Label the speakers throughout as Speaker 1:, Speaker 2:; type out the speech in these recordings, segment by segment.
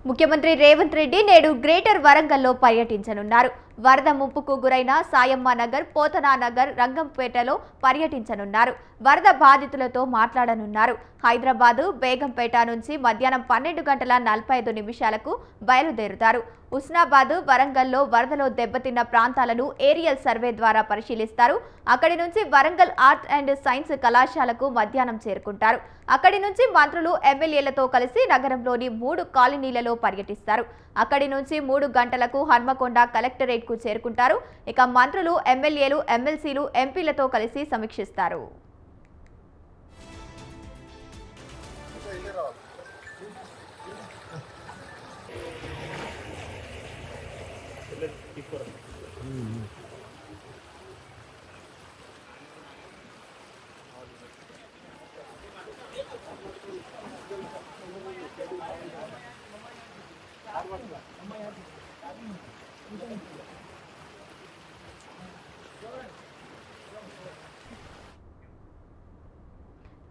Speaker 1: ముఖ్యమంత్రి రేవంత్ రెడ్డి నేడు గ్రేటర్ వరంగల్లో పర్యటించనున్నారు. వరద ముప్పుకు గురైన సాయమ్మ నగర్, పోతనా నగర్, రంగంపేటలో పర్యటించనున్నారు. వరద బాధితులతో మాట్లాడనున్నారు. హైదరాబాద్ బేగంపేట నుంచి మధ్యాహ్నం 12:45 బయలుదేరుతారు. ఉస్నాబాద్, వరంగల్లో వరదలో దెబ్బతిన్న ప్రాంతాలను ఏరియల్ సర్వే ద్వారా పరిశీలిస్తారు. అక్కడి నుంచి వరంగల్ ఆర్ట్ అండ్ సైన్స్ కళాశాలకు మధ్యాహ్నం చేరుకుంటారు. అక్కడి నుంచి మంత్రులు, ఎమ్మెల్యేలతో కలిసి నగరంలోని 3 కాలనీలలో పర్యటిస్తారు. అక్కడి నుంచి 3 గంటలకు హన్మకొండ కలెక్టరేట్కు చేరుకుంటారు. ఇక మంత్రులు, ఎమ్మెల్యేలు, ఎమ్మెల్సీలు, ఎంపీలతో కలిసి సమీక్షిస్తారు.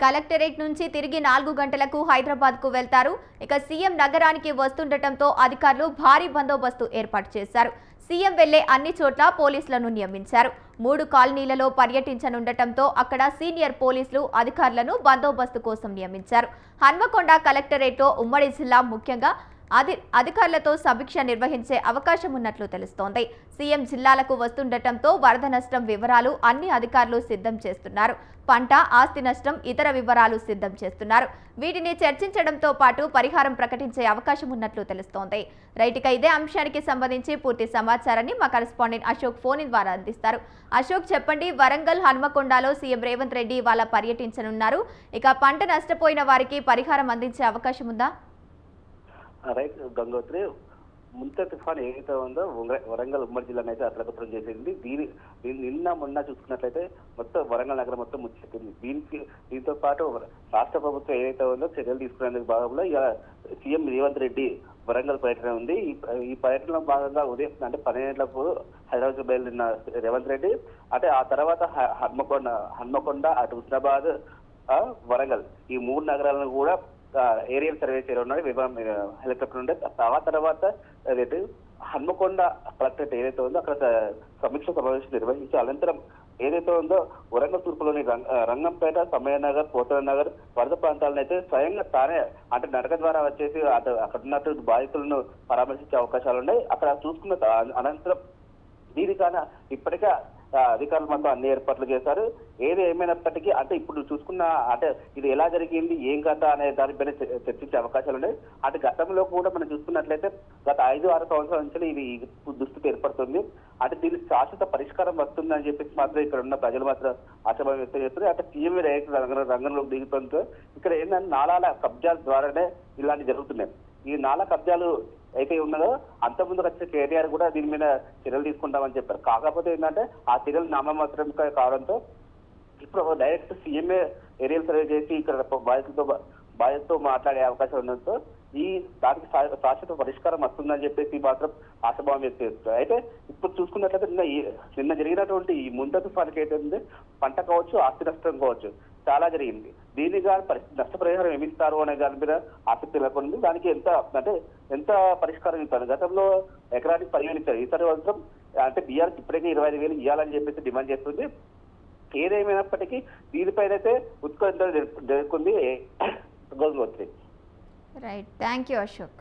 Speaker 1: కలెక్టరేట్ నుంచి తిరిగి 4 గంటలకు హైదరాబాద్కు వెళ్తారు. ఇక సీఎం నగరానికి వస్తుండటంతో అధికారులు భారీ బందోబస్తు ఏర్పాటు చేశారు. సీఎం వెళ్లే అన్ని చోట్ల పోలీసులను నియమించారు. 3 కాలనీలలో పర్యటించనుండటంతో అక్కడ సీనియర్ పోలీసులు, అధికారులను బందోబస్తు కోసం నియమించారు. హన్మకొండ కలెక్టరేట్లో ఉమ్మడి జిల్లా ముఖ్యంగా అధికారులతో సమీక్ష నిర్వహించే అవకాశం ఉన్నట్లు తెలుస్తోంది. సీఎం జిల్లాలకు వస్తుండటంతో వరద నష్టం వివరాలు అన్ని అధికారులు సిద్ధం చేస్తున్నారు. పంట, ఆస్తి నష్టం, ఇతర వివరాలు సిద్ధం చేస్తున్నారు. వీటిని చర్చించడంతో పాటు పరిహారం ప్రకటించే అవకాశం ఉన్నట్లు తెలుస్తోంది. రైట్గా ఇదే అంశానికి సంబంధించి పూర్తి సమాచారాన్ని మా కరెస్పాండెంట్ అశోక్ ఫోన్ ద్వారా అందిస్తారు. అశోక్, చెప్పండి, వరంగల్, హన్మకొండలో సీఎం రేవంత్ రెడ్డి ఇవాళ పర్యటించనున్నారు. ఇక పంట నష్టపోయిన వారికి పరిహారం అందించే అవకాశం ఉందా?
Speaker 2: రైట్ గంగోత్రి, ముంత తుఫాన్ ఏదైతే ఉందో వరంగల్ ఉమ్మడి జిల్లాను అయితే అతలకుతలం చేసింది. నిన్న మొన్న చూసుకున్నట్లయితే మొత్తం వరంగల్ నగరం మొత్తం ముచ్చెత్తింది. దీంతో పాటు రాష్ట్ర ప్రభుత్వం ఏదైతే ఉందో చర్యలు తీసుకునేందుకు భాగంలో ఇక సీఎం రేవంత్ రెడ్డి వరంగల్ పర్యటన ఉంది. ఈ పర్యటనలో భాగంగా ఉదయం అంటే 12 గంటలకు హైదరాబాద్ బయలుదేరిన రేవంత్ రెడ్డి అంటే ఆ తర్వాత హన్మకొండ, అటు హుస్నాబాద్, వరంగల్ ఈ 3 నగరాలను కూడా ఏరియల్ సర్వే చేయనున్నాడు హెలికాప్టర్ ఉండే. ఆ తర్వాత ఏదైతే హన్మకొండ కలెక్టరేట్ ఏదైతే ఉందో అక్కడ సమీక్ష సమావేశం నిర్వహించి అనంతరం ఏదైతే ఉందో వరంగల్ తూర్పులోని రంగంపేట, సమయనగర్, పోతన నగర్ వరద ప్రాంతాలను అయితే స్వయంగా తానే అంటే నడక ద్వారా వచ్చేసి అక్కడ ఉన్నట్టు బాధితులను పరామర్శించే అవకాశాలు ఉన్నాయి. అక్కడ చూసుకున్న అనంతరం దీనికన్నా ఇప్పటికే అధికారులు మొత్తం అన్ని ఏర్పాట్లు చేశారు. ఏది ఏమైనప్పటికీ అంటే ఇప్పుడు చూసుకున్న అంటే ఇది ఎలా జరిగింది, ఏం కథ అనే దానిపైన చర్చించే అవకాశాలు ఉన్నాయి. అంటే గతంలో కూడా మనం చూసుకున్నట్లయితే గత 5-6 సంవత్సరాల నుంచి ఇది దుస్థితి ఏర్పడుతుంది. అంటే దీనికి శాశ్వత పరిష్కారం వస్తుందని చెప్పేసి మాత్రం ఇక్కడ ఉన్న ప్రజలు మాత్రం ఆశాభావం వ్యక్తం చేస్తారు. అంటే సీఎం రంగంలోకి దిగుతుందో ఇక్కడ ఏంటంటే నాలాల కబ్జాల ద్వారానే ఇలాంటి జరుగుతున్నాయి. ఈ నాలా కబ్జాలు అయితే ఉన్నదో అంతకుముందు వచ్చే కేటీఆర్ కూడా దీని మీద చర్యలు తీసుకుంటామని చెప్పారు. కాకపోతే ఏంటంటే ఆ చర్యలు నామమాత్రం కావడంతో ఇప్పుడు డైరెక్ట్ సీఎంఏ ఏరియల్ సర్వే చేసి ఇక్కడ బాధితులతో మాట్లాడే అవకాశం ఉండడంతో దానికి శాశ్వత పరిష్కారం వస్తుందని చెప్పేసి మాత్రం ఆశాభావం వ్యక్తం చేస్తారు. అయితే ఇప్పుడు చూసుకున్నట్లయితే నిన్న జరిగినటువంటి ఈ ముంత తుఫానికి అయితే ఉంది పంట కావచ్చు, ఆస్తి నష్టం కావచ్చు చాలా జరిగింది. దీనిగా నష్టపరిహారం ఏమిస్తారు అనే దాని మీద ఆసక్తి నెలకొంది. దానికి ఎంత పరిష్కారం ఇస్తారు? గతంలో ఎకరానికి 10,000 ఇచ్చారు. ఈసారి మాత్రం అంటే బీఆర్ఎస్ ఇప్పటికే 25,000 ఇవ్వాలని చెప్పేసి డిమాండ్ చేస్తుంది. ఏదేమైనప్పటికీ దీనిపైన అయితే ఉత్కంఠ జరుగుతుంది. గోధుమత్రి.
Speaker 1: Right, thank you Ashok.